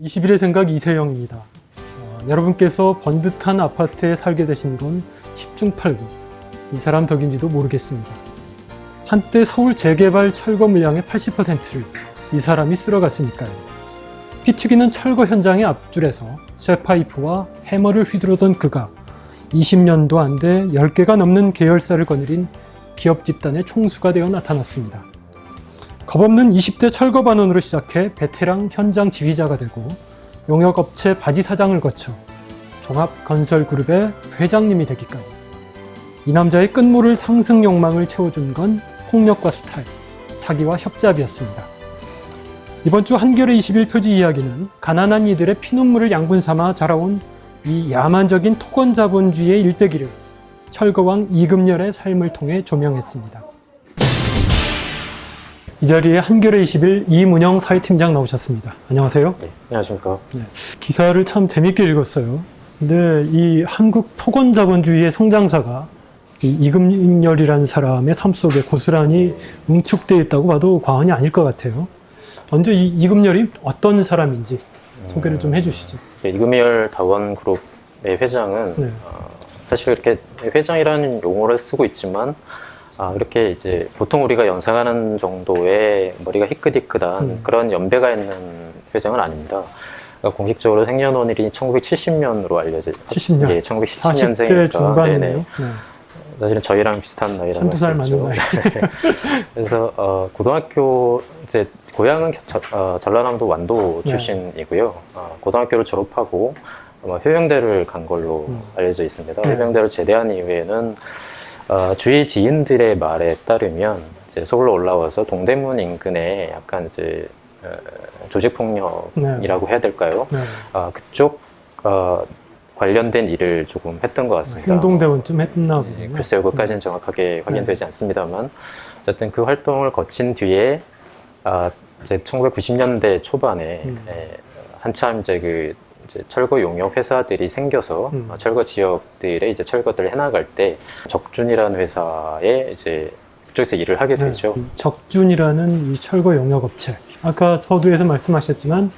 21의 생각 이세영입니다. 여러분께서 번듯한 아파트에 살게 되신 건 10중 8구. 이 사람 덕인지도 모르겠습니다. 한때 서울 재개발 철거 물량의 80%를 이 사람이 쓸어갔으니까요. 피 튀기는 철거 현장의 앞줄에서 쇠파이프와 해머를 휘두르던 그가 20년도 안 돼 10개가 넘는 계열사를 거느린 기업 집단의 총수가 되어 나타났습니다. 겁없는 20대 철거반원으로 시작해 베테랑 현장 지휘자가 되고 용역업체 바지 사장을 거쳐 종합건설그룹의 회장님이 되기까지 이 남자의 끝모를 상승 욕망을 채워준 건 폭력과 수탈, 사기와 협잡이었습니다. 이번 주 한겨레 21표지 이야기는 가난한 이들의 피눈물을 양분 삼아 자라온 이 야만적인 토건자본주의의 일대기를 철거왕 이금열의 삶을 통해 조명했습니다. 이 자리에 한겨레 21 이문영 사회팀장 나오셨습니다. 안녕하세요. 네, 안녕하십니까. 네, 기사를 참 재밌게 읽었어요. 근데 이 한국 토건자본주의의 성장사가 이 이금열이라는 사람의 삶 속에 고스란히 응축되어 있다고 봐도 과언이 아닐 것 같아요. 먼저 이 이금열이 어떤 사람인지 소개를 좀 해주시죠. 이금열 다원그룹의 회장은 네. 사실 이렇게 회장이라는 용어를 쓰고 있지만 이렇게 이제 보통 우리가 연상하는 정도의 머리가 희끗희끗한 그런 연배가 있는 회장은 아닙니다. 그러니까 공식적으로 생년월일이 1970년으로 알려져 있어요. 70년? 예, 1970년생이니까. 40대 중반이네요. 네. 사실은 저희랑 비슷한 나이라고 한두 살 맞는 나이. 그래서 고등학교 이제 고향은 전라남도 완도 네. 출신이고요. 고등학교를 졸업하고 해병대를 간 걸로 알려져 있습니다. 네. 해병대를 제대한 이후에는 주위 지인들의 말에 따르면 이제 서울로 올라와서 동대문 인근에 약간 이제 조직폭력이라고 해야 될까요? 네. 그쪽 관련된 일을 조금 했던 것 같습니다. 행동대원 좀 했나 보네요. 글쎄요, 그것까지는 정확하게 확인되지 않습니다만 어쨌든 그 활동을 거친 뒤에 이제 1990년대 초반에 한참 이제 철거 용역 회사들이 생겨서 철거 지역들의 이제 철거들을 해나갈 때 적준이라는 회사에 이제 그쪽에서 일을 하게 되죠. 적준이라는 이 철거 용역업체. 아까 서두에서 말씀하셨지만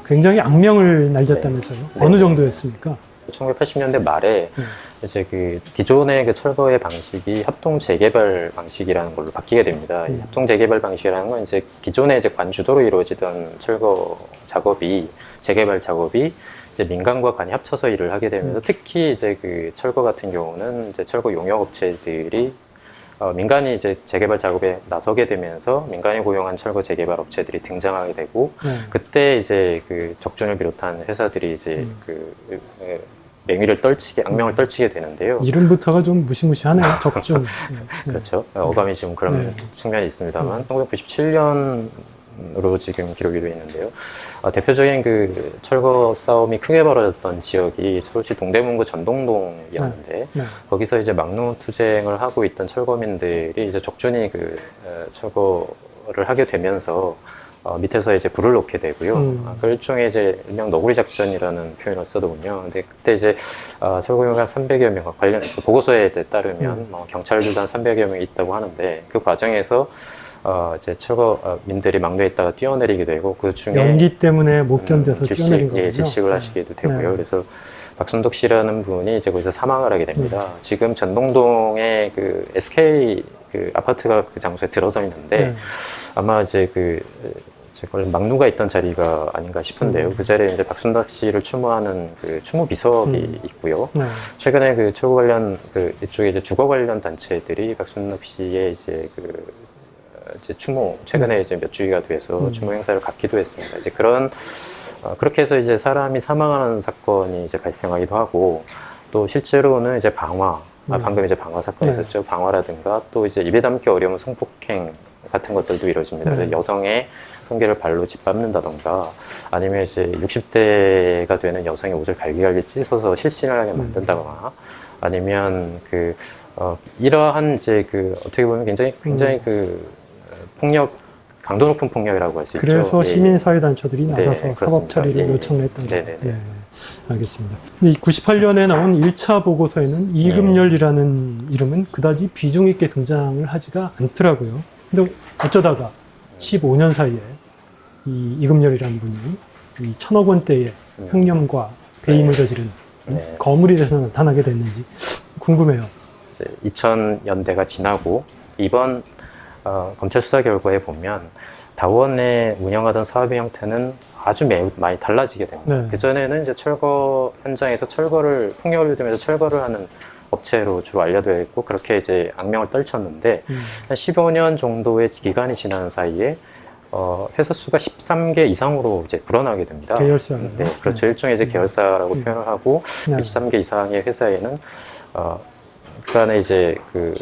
굉장히 악명을 날렸다면서요. 네. 어느 정도였습니까? 1980년대 말에 이제 그 기존의 그 철거의 방식이 협동 재개발 방식이라는 걸로 바뀌게 됩니다. 이 협동 재개발 방식이라는 건 이제 기존에 이제 관주도로 이루어지던 철거 작업이 재개발 작업이 이제 민간과 관이 합쳐서 일을 하게 되면서 특히 이제 그 철거 같은 경우는 이제 철거 용역 업체들이 민간이 이제 재개발 작업에 나서게 되면서 민간이 고용한 철거 재개발 업체들이 등장하게 되고 그때 이제 그 적준을 비롯한 회사들이 이제 맹위를 떨치게 악명을 떨치게 되는데요. 이름부터가 좀 무시무시하네요. 적준. 그렇죠. 어감이 지금 그런 측면이 있습니다만 1997년으로 지금 기록이 되어 있는데요. 대표적인 그 철거 싸움이 크게 벌어졌던 지역이 서울시 동대문구 전동동이었는데 거기서 이제 막루 투쟁을 하고 있던 철거민들이 이제 적준이 그 철거를 하게 되면서 밑에서 이제 불을 놓게 되고요. 그 일종의 이제 일명 너구리 작전이라는 표현을 쓰더군요. 근데 그때 이제 철거용역 한 300여 명 관련 보고서에 따르면 경찰들도 한 300여 명이 있다고 하는데 그 과정에서 이제 철거민들이 막내에 있다가 뛰어내리게 되고 그 중에 연기 때문에 못 견뎌서 뛰어내린 거군요. 질식을 하시게도 되고요. 그래서 박순덕 씨라는 분이 이제 거기서 사망을 하게 됩니다. 지금 전동동에 그 SK 그 아파트가 그 장소에 들어서 있는데 아마 이제 그걸 막루가 있던 자리가 아닌가 싶은데요. 그 자리에 이제 박순덕 씨를 추모하는 그 추모 비석이 있고요. 최근에 그 철거 관련 그 이쪽에 이제 주거 관련 단체들이 박순덕 씨의 이제 이제 추모 최근에 이제 몇 주기가 돼서 추모 행사를 갖기도 했습니다. 이제 그렇게 해서 이제 사람이 사망하는 사건이 이제 발생하기도 하고 또 실제로는 이제 방금 이제 방화 사건이 있었죠. 방화라든가 또 이제 입에 담기 어려운 성폭행 같은 것들도 이루어집니다. 그래서 여성의 성기를 발로 짓밟는다던가 아니면 이제 60대가 되는 여성의 옷을 갈기갈기 찢어서 실신을 하게 만든다거나 아니면 이러한 이제 어떻게 보면 굉장히 강도 높은 폭력이라고 할 수 있죠. 그래서 시민사회단체들이 나서서 그렇습니다. 사법 처리를 요청을 했던 거예요. 네. 알겠습니다. 이 98년에 나온 1차 보고서에는 이금열이라는 이름은 그다지 비중 있게 등장을 하지가 않더라고요. 근데 어쩌다가 15년 사이에 이 이금열이라는 분이 이 1,000억 원대의 횡령과 배임을 저지른 네. 거물이 돼서 나타나게 됐는지 궁금해요. 이제 2000년대가 지나고 이번 검찰 수사 결과에 보면 다원에 운영하던 사업의 형태는 아주 매우 많이 달라지게 됩니다. 네. 그전에는 이제 철거 현장에서 폭력을 유도하면서 철거를 하는 업체로 주로 알려져 있고 그렇게 이제 악명을 떨쳤는데 한 15년 정도의 기간이 지난 사이에 회사 수가 13개 이상으로 이제 불어나게 됩니다. 계열사. 네, 그렇죠. 일종의 이제 계열사라고 표현을 하고 네. 23개 이상의 회사에는 그간에 이제 그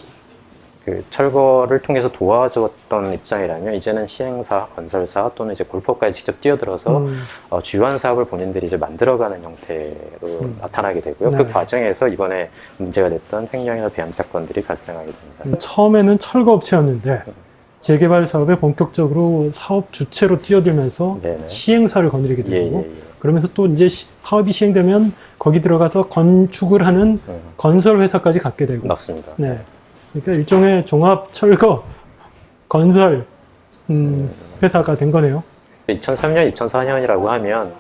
철거를 통해서 도와줬던 입장이라면 이제는 시행사, 건설사 또는 이제 골프업까지 직접 뛰어들어서 주요한 사업을 본인들이 이제 만들어가는 형태로 나타나게 되고요. 네. 그 과정에서 이번에 문제가 됐던 횡령이나 배임 사건들이 발생하게 됩니다. 처음에는 철거업체였는데 재개발 사업에 본격적으로 사업 주체로 뛰어들면서 네네. 시행사를 거느리게 예, 되고 예, 예. 그러면서 또 이제 사업이 시행되면 거기 들어가서 건축을 하는 건설 회사까지 갖게 되고 맞습니다. 네. 그러니까 일종의 종합 철거 건설 회사가 된 거네요. 2003년, 2004년이라고 하면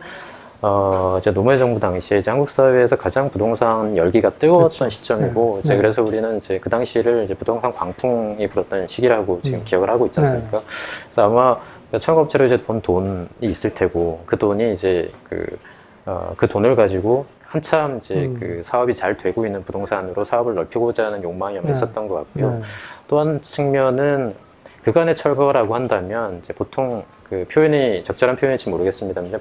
이제 노무현 정부 당시에 이제 한국 사회에서 가장 부동산 열기가 뜨거웠던 그렇죠. 시점이고 네. 이제 네. 그래서 우리는 이제 그 당시를 이제 부동산 광풍이 불었던 시기라고 지금 기억을 하고 있지 않습니까? 그래서 아마 철거업체로 이제 번 돈이 있을 테고 그 돈이 이제 그 돈을 가지고 한참 이제 그 사업이 잘 되고 있는 부동산으로 사업을 넓히고자 하는 욕망이 아마 있었던 것 같고요. 네. 또 한 측면은 그간의 철거라고 한다면 이제 보통 그 표현이 적절한 표현일지 모르겠습니다만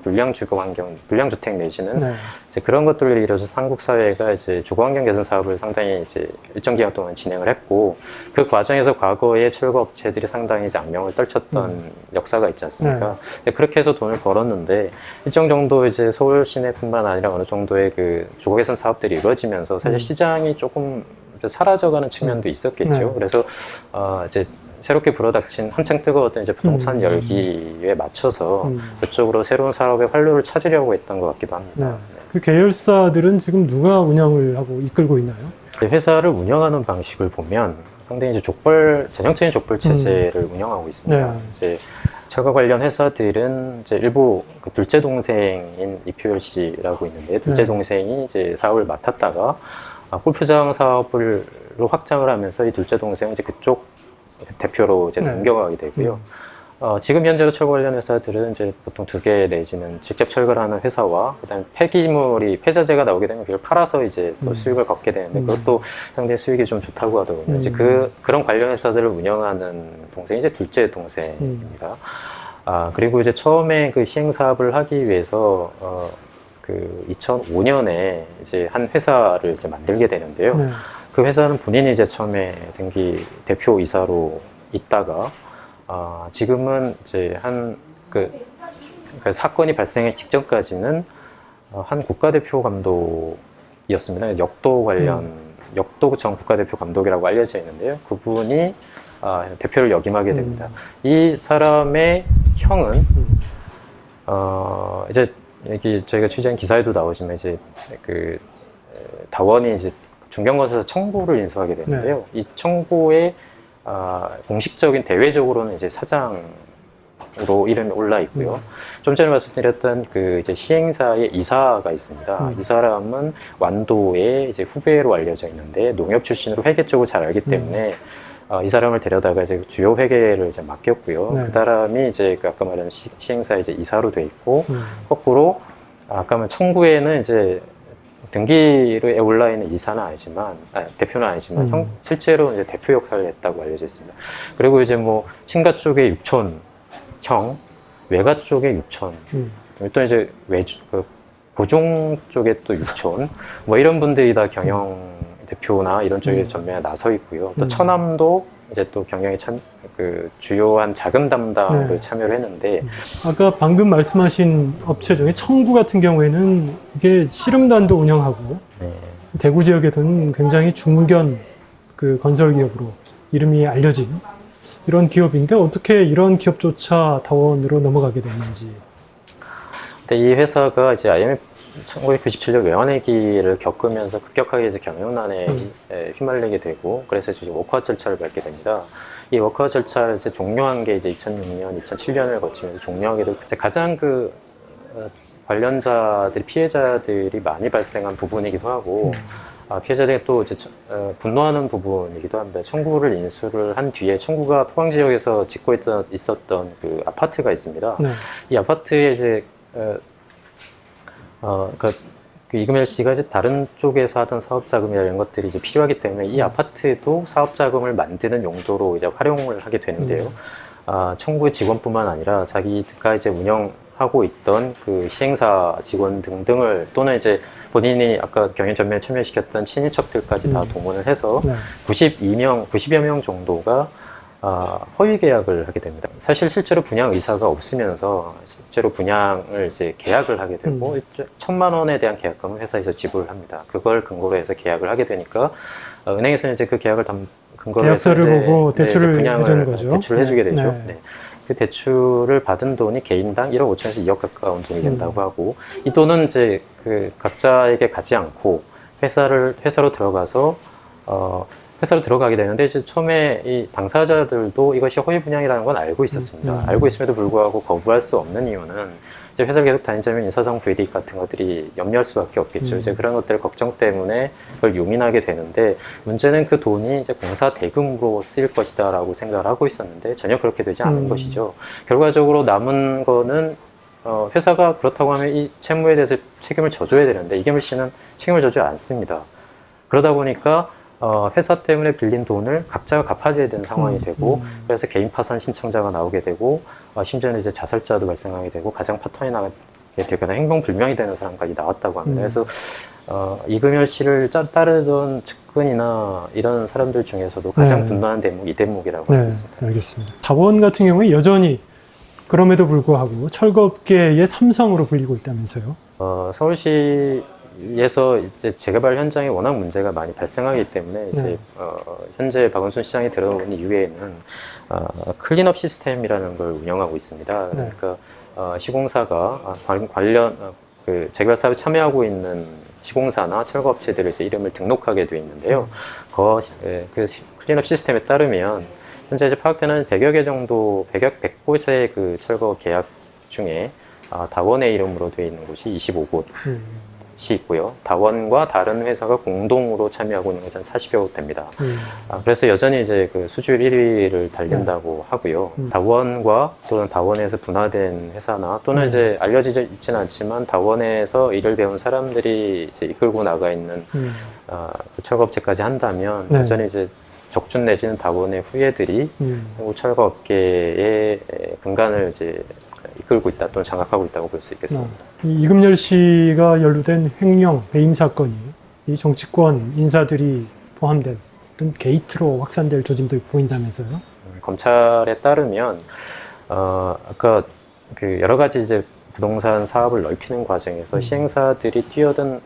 불량 주거 환경, 불량 주택 내지는 네. 이제 그런 것들을 이뤄서 한국 사회가 이제 주거 환경 개선 사업을 상당히 이제 일정 기간 동안 진행을 했고 그 과정에서 과거의 철거 업체들이 상당히 이제 악명을 떨쳤던 역사가 있지 않습니까? 그렇게 해서 돈을 벌었는데 일정 정도 이제 서울 시내뿐만 아니라 어느 정도의 그 주거 개선 사업들이 이루어지면서 사실 시장이 조금 사라져가는 측면도 있었겠죠. 그래서 이제 새롭게 불어닥친 한창 뜨거웠던 이제 부동산 열기에 맞춰서 그쪽으로 새로운 사업의 활로를 찾으려고 했던 것 같기도 합니다. 네. 그 계열사들은 지금 누가 운영을 하고 이끌고 있나요? 회사를 운영하는 방식을 보면 상당히 이제 전형적인 족벌 체제를 운영하고 있습니다. 네. 이제 철거 관련 회사들은 이제 일부 그 둘째 동생인 이표열 씨라고 있는데 둘째 동생이 이제 사업을 맡았다가 골프장 사업으로 확장을 하면서 이 둘째 동생은 이제 그쪽 대표로 이제 넘겨가게 되고요. 지금 현재로 철거 관련 회사들은 이제 보통 2개 내지는 직접 철거를 하는 회사와 그다음에 폐기물이 폐자재가 나오게 되면 그걸 팔아서 이제 또 수익을 걷게 되는데 그것도 상당히 수익이 좀 좋다고 하더군요. 이제 그런 관련 회사들을 운영하는 동생이 이제 둘째 동생입니다. 그리고 이제 처음에 그 시행 사업을 하기 위해서 그 2005년에 이제 한 회사를 이제 만들게 되는데요. 그 회사는 본인이 이제 처음에 등기 대표이사로 있다가 지금은 이제 그 사건이 발생하기 직전까지는 한 국가대표 감독이었습니다. 역도 전 국가대표 감독이라고 알려져 있는데요. 그분이 대표를 역임하게 됩니다. 이 사람의 형은 이제 여기 저희가 취재한 기사에도 나오지만 이제 그 다원이 이제 중견건설사 청구를 인수하게 되는데요. 이 청구에 공식적인 대외적으로는 이제 사장으로 이름이 올라 있고요. 좀 전에 말씀드렸던 그 이제 시행사의 이사가 있습니다. 이 사람은 완도의 이제 후배로 알려져 있는데 농협 출신으로 회계 쪽을 잘 알기 때문에 이 사람을 데려다가 이제 주요 회계를 이제 맡겼고요. 그 사람이 이제 그 아까 말한 시행사 이제 이사로 돼 있고 거꾸로 아까 말 청구에는 이제 등기로에 올라 있는 이사는 아니지만 대표는 아니지만 실제로 이제 대표 역할을 했다고 알려져 있습니다. 그리고 이제 뭐 친가 쪽에 육촌 형, 외가 쪽에 육촌, 또 이제 고종 쪽에 또 육촌, 뭐 이런 분들이 다 경영 대표나 이런 쪽에 전면에 나서 있고요. 또 처남도 이제 또 경영에 그 주요한 자금 담당을 참여를 했는데 아까 방금 말씀하신 업체 중에 청구 같은 경우에는 이게 씨름단도 운영하고 대구 지역에서는 굉장히 중견 그 건설 기업으로 이름이 알려진 이런 기업인데 어떻게 이런 기업조차 다원으로 넘어가게 됐는지. 근데 이 회사가 이제 IMF 1997년 외환위기를 겪으면서 급격하게 이제 경영난에 휘말리게 되고 그래서 이제 워크아웃 절차를 밟게 됩니다. 이 워크아웃 절차를 이제 종료한 게 이제 2006년, 2007년을 거치면서 종료하게 되고 가장 그 관련자들이 피해자들이 많이 발생한 부분이기도 하고 피해자들이 또 이제 분노하는 부분이기도 합니다. 청구를 인수를 한 뒤에 청구가 포항 지역에서 짓고 있었던 그 아파트가 있습니다. 네. 이 아파트에 이제 그 이금열 씨가 이제 다른 쪽에서 하던 사업 자금이나 이런 것들이 이제 필요하기 때문에 이 아파트도 사업 자금을 만드는 용도로 이제 활용을 하게 되는데요. 청구 직원뿐만 아니라 자기가 이제 운영하고 있던 그 시행사 직원 등등을 또는 이제 본인이 아까 경연 전면에 참여시켰던 친인척들까지 다 동원을 해서 네. 90여 명 정도가 허위 계약을 하게 됩니다. 사실 실제로 분양 의사가 없으면서 실제로 분양을 이제 계약을 하게 되고 1,000만 원에 대한 계약금을 회사에서 지불을 합니다. 그걸 근거로 해서 계약을 하게 되니까 은행에서는 이제 그 계약을 근거로 해서 계약서를 보고 대출을 분양을 해주는 거죠. 대출을 해주게 되죠. 네. 네. 그 대출을 받은 돈이 개인당 1억 5천에서 2억 가까운 돈이 된다고 하고 이 돈은 이제 그 각자에게 가지 않고 회사로 들어가서 회사로 들어가게 되는데 이제 처음에 이 당사자들도 이것이 허위 분양이라는 건 알고 있었습니다. 알고 있음에도 불구하고 거부할 수 없는 이유는 이제 회사를 계속 다니자면 인사상 불이익 같은 것들이 염려할 수밖에 없겠죠. 이제 그런 것들 걱정 때문에 그걸 용인하게 되는데 문제는 그 돈이 이제 공사 대금으로 쓰일 것이다라고 생각을 하고 있었는데 전혀 그렇게 되지 않은 것이죠. 결과적으로 남은 거는 회사가 그렇다고 하면 이 채무에 대해서 책임을 져줘야 되는데 이금일 씨는 책임을 져주지 않습니다. 그러다 보니까 회사 때문에 빌린 돈을 각자가 갚아줘야 되는 상황이 되고 그래서 개인 파산 신청자가 나오게 되고 심지어는 이제 자살자도 발생하게 되고 가정 파탄이 나게 되거나 행동 불명이 되는 사람까지 나왔다고 합니다. 그래서 이금열 씨를 따르던 측근이나 이런 사람들 중에서도 가장 분노하는 대목이 이 대목이라고 할 수 있습니다. 알겠습니다. 다원 같은 경우에 여전히 그럼에도 불구하고 철거업계의 삼성으로 불리고 있다면서요? 서울시에서 이제 재개발 현장에 워낙 문제가 많이 발생하기 때문에 이제 현재 박원순 시장이 들어온 이후에는 클린업 시스템이라는 걸 운영하고 있습니다. 그러니까 시공사가 관련 그 재개발 사업에 참여하고 있는 시공사나 철거업체들을 이제 이름을 등록하게 되어 있는데요. 그 클린업 시스템에 따르면 현재 이제 파악되는 100여 개 정도, 100곳의 그 철거 계약 중에 다원의 이름으로 되어 있는 곳이 25곳이 있고요. 다원과 다른 회사가 공동으로 참여하고 있는 것은 40여 곳 됩니다. 그래서 여전히 이제 그 수주율 1위를 달린다고 하고요. 다원과 또는 다원에서 분화된 회사나 또는 이제 알려지지 있지는 않지만 다원에서 일을 배운 사람들이 이제 이끌고 나가 있는 그 철거업체까지 한다면 여전히 이제 적준 내지는 다원의 후예들이 철거업계의 근간을 이제 이끌고 있다 또는 장악하고 있다고 볼 수 있겠습니다. 이금열 씨가 연루된 횡령, 배임 사건이 이 정치권 인사들이 포함된 어떤 게이트로 확산될 조짐도 보인다면서요? 검찰에 따르면 아까 그 여러 가지 이제 부동산 사업을 넓히는 과정에서 시행사들이 뛰어든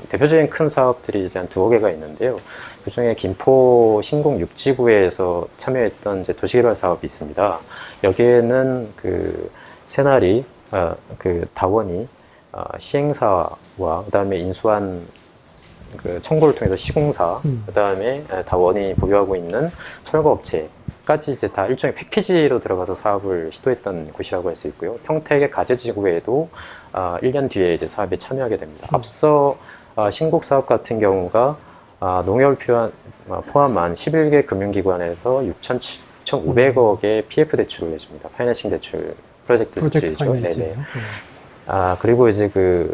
대표적인 큰 사업들이 이제 한 2여 개가 있는데요. 그 중에 김포 신공 6지구에서 참여했던 이제 도시개발 사업이 있습니다. 여기에는 그 새날이 그 다원이 시행사와 그다음에 인수한 그 청구를 통해서 시공사, 그다음에 다원이 보유하고 있는 철거업체까지 이제 다 일종의 패키지로 들어가서 사업을 시도했던 곳이라고 할 수 있고요. 평택의 가재지구에도 1년 뒤에 이제 사업에 참여하게 됩니다. 앞서 신곡 사업 같은 경우가 농협을 포함한 11개 금융기관에서 6,500억의 PF 대출을 내줍니다. 파이낸싱 대출 프로젝트 대출이죠. 네네. 그리고 이제 그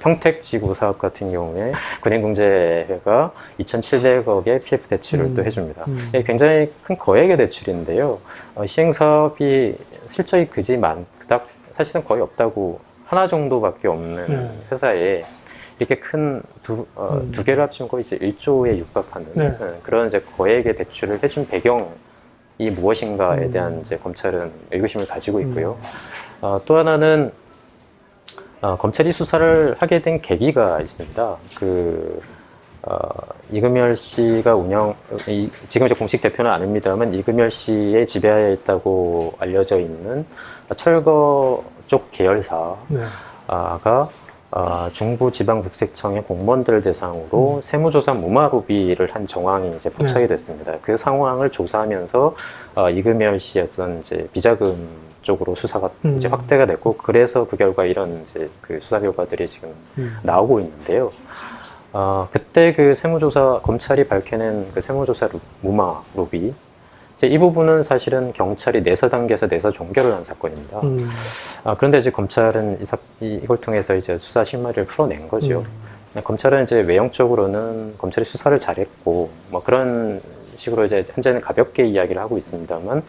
평택지구 사업 같은 경우에 군인공제회가 2,700억의 PF 대출을 또 해줍니다. 굉장히 큰 거액의 대출인데요. 시행사업이 실적이 그닥 사실상 거의 없다고 하나 정도밖에 없는 회사에 이렇게 큰 두 개를 합치면 거의 이제 1조에 육박하는 그런 이제 거액의 대출을 해준 배경이 무엇인가에 대한 이제 검찰은 의구심을 가지고 있고요. 또 하나는 검찰이 수사를 하게 된 계기가 있습니다. 이금열 씨가 지금 이제 공식 대표는 아닙니다만 이금열 씨의 지배하에 있다고 알려져 있는 철거 쪽 계열사가 중부지방국세청의 공무원들 대상으로 세무조사 무마로비를 한 정황이 이제 포착이 됐습니다. 그 상황을 조사하면서 이금열 씨의 어떤 이제 비자금 쪽으로 수사가 이제 확대가 됐고, 그래서 그 결과 이런 이제 그 수사 결과들이 지금 나오고 있는데요. 그때 그 세무조사, 검찰이 밝혀낸 그 세무조사 무마 로비, 이제 이 부분은 사실은 경찰이 내사 단계에서 내사 종결을 한 사건입니다. 그런데 이제 검찰은 이걸 통해서 이제 수사 실마리를 풀어낸 거죠. 검찰은 이제 외형적으로는 검찰이 수사를 잘했고, 뭐 그런 식으로 이제 현재는 가볍게 이야기를 하고 있습니다만,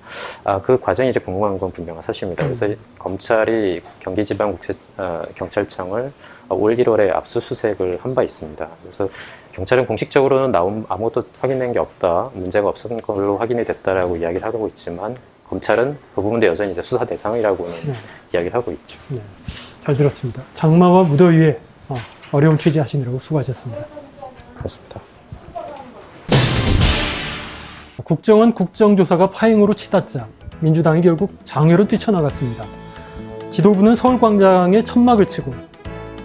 그 과정이 이제 궁금한 건 분명한 사실입니다. 그래서 검찰이 경기지방경찰청을 올 1월에 압수수색을 한 바 있습니다. 그래서 경찰은 공식적으로는 아무것도 확인된 게 없다, 문제가 없었던 걸로 확인이 됐다라고 이야기를 하고 있지만, 검찰은 그 부분도 여전히 이제 수사 대상이라고는 이야기를 하고 있죠. 네, 잘 들었습니다. 장마와 무더위에 어려운 취재하시느라고 수고하셨습니다. 그렇습니다. 국정원 국정조사가 파행으로 치닫자 민주당이 결국 장외로 뛰쳐나갔습니다. 지도부는 서울광장에 천막을 치고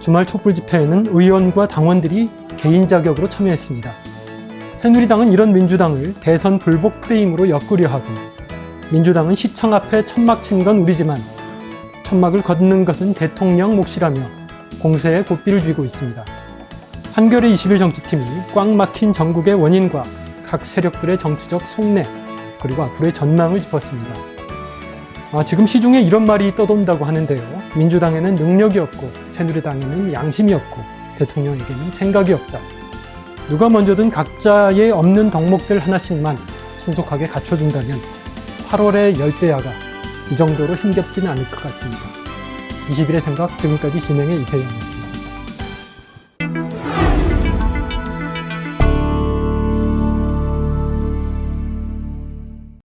주말 촛불 집회에는 의원과 당원들이 개인 자격으로 참여했습니다. 새누리당은 이런 민주당을 대선 불복 프레임으로 엮으려 하고, 민주당은 시청 앞에 천막 친 건 우리지만 천막을 걷는 것은 대통령 몫이라며 공세에 고삐를 쥐고 있습니다. 한겨레 20일 정치팀이 꽉 막힌 전국의 원인과 각 세력들의 정치적 속내, 그리고 앞으로의 전망을 짚었습니다. 지금 시중에 이런 말이 떠돈다고 하는데요. 민주당에는 능력이 없고 새누리당에는 양심이 없고 대통령에게는 생각이 없다. 누가 먼저든 각자의 없는 덕목들 하나씩만 신속하게 갖춰준다면 8월의 열대야가 이 정도로 힘겹지는 않을 것 같습니다. 20일의 생각, 지금까지 진행의 이세영입니다.